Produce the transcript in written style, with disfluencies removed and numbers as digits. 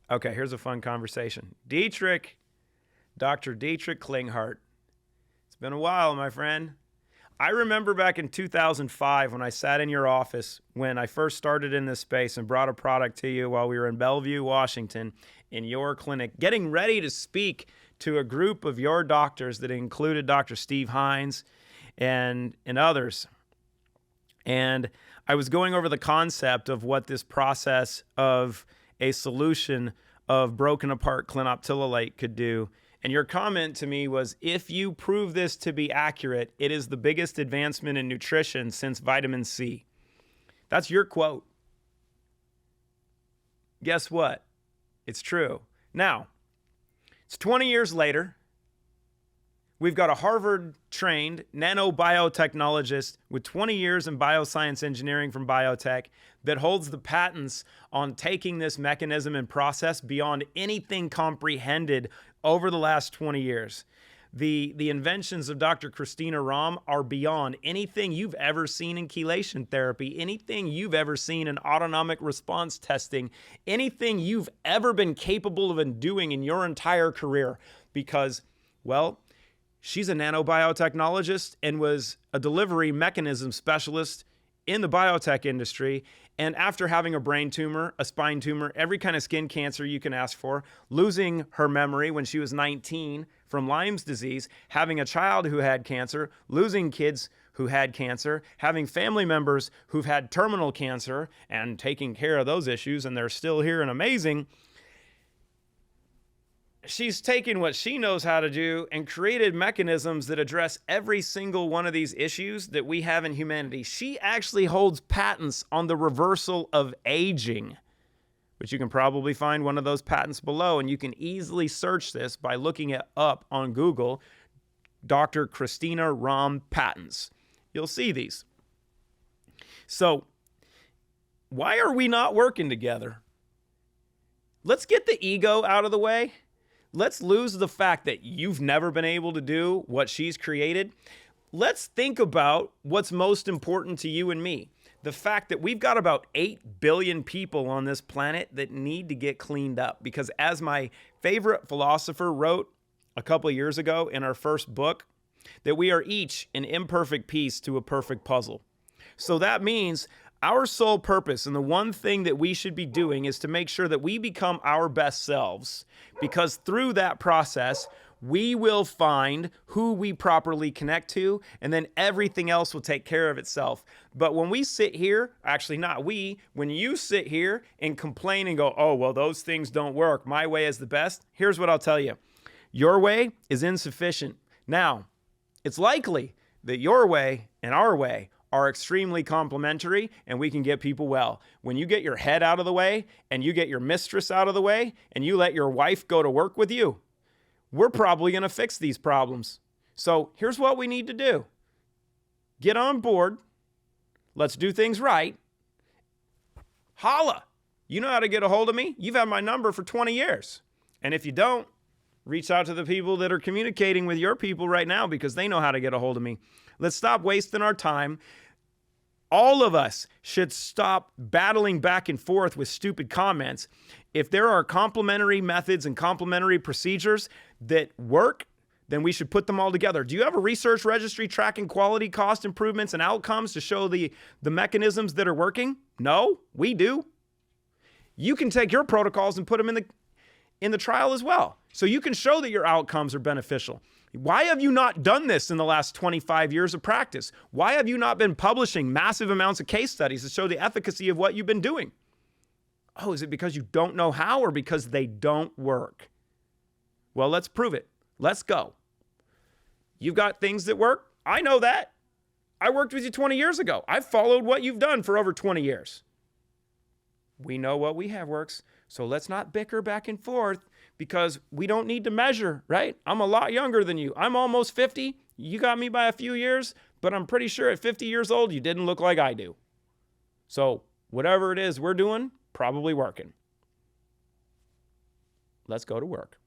Okay, here's a fun conversation. Dr. Dietrich Klinghardt. It's been a while, my friend. I remember back in 2005 when I sat in your office when I first started in this space and brought a product to you while we were in Bellevue, Washington, in your clinic, getting ready to speak to a group of your doctors that included Dr. Steve Hines and others. And I was going over the concept of what this process of a solution of broken apart clinoptilolate could do. And your comment to me was, if you prove this to be accurate, it is the biggest advancement in nutrition since vitamin C. That's your quote. Guess what? It's true. Now, it's 20 years later. We've got a Harvard-trained nanobiotechnologist with 20 years in bioscience engineering from biotech that holds the patents on taking this mechanism and process beyond anything comprehended over the last 20 years. The inventions of Dr. Christina Rahm are beyond anything you've ever seen in chelation therapy, anything you've ever seen in autonomic response testing, anything you've ever been capable of doing in your entire career because, well, she's a nanobiotechnologist and was a delivery mechanism specialist in the biotech industry. And after having a brain tumor, a spine tumor, every kind of skin cancer you can ask for, losing her memory when she was 19 from Lyme's disease, having a child who had cancer, losing kids who had cancer, having family members who've had terminal cancer and taking care of those issues, and they're still here and amazing. She's taken what she knows how to do and created mechanisms that address every single one of these issues that we have in humanity. She actually holds patents on the reversal of aging, which you can probably find one of those patents below, and you can easily search this by looking it up on Google, Dr. Christina Rahm patents. You'll see these. So, why are we not working together? Let's get the ego out of the way. Let's lose the fact that you've never been able to do what she's created. Let's think about what's most important to you and me. The fact that we've got about 8 billion people on this planet that need to get cleaned up. Because as my favorite philosopher wrote a couple of years ago in our first book, that we are each an imperfect piece to a perfect puzzle. So that means our sole purpose and the one thing that we should be doing is to make sure that we become our best selves, because through that process, we will find who we properly connect to, and then everything else will take care of itself. But when we sit here, actually not we, when you sit here and complain and go, oh, well, those things don't work, my way is the best, here's what I'll tell you. Your way is insufficient. Now, it's likely that your way and our way are extremely complementary and we can get people well. When you get your head out of the way and you get your mistress out of the way and you let your wife go to work with you, we're probably going to fix these problems. So here's what we need to do. Get on board. Let's do things right. Holla. You know how to get a hold of me. You've had my number for 20 years. And if you don't, reach out to the people that are communicating with your people right now because they know how to get a hold of me. Let's stop wasting our time. All of us should stop battling back and forth with stupid comments. If there are complementary methods and complementary procedures that work, then we should put them all together. Do you have a research registry tracking quality, cost improvements, and outcomes to show the mechanisms that are working? No, we do. You can take your protocols and put them in the trial as well. So you can show that your outcomes are beneficial. Why have you not done this in the last 25 years of practice? Why have you not been publishing massive amounts of case studies to show the efficacy of what you've been doing? Oh, is it because you don't know how or because they don't work? Well, let's prove it. Let's go. You've got things that work. I know that. I worked with you 20 years ago. I've followed what you've done for over 20 years. We know what we have works. So let's not bicker back and forth because we don't need to measure, right? I'm a lot younger than you. I'm almost 50. You got me by a few years, but I'm pretty sure at 50 years old, you didn't look like I do. So whatever it is we're doing, probably working. Let's go to work.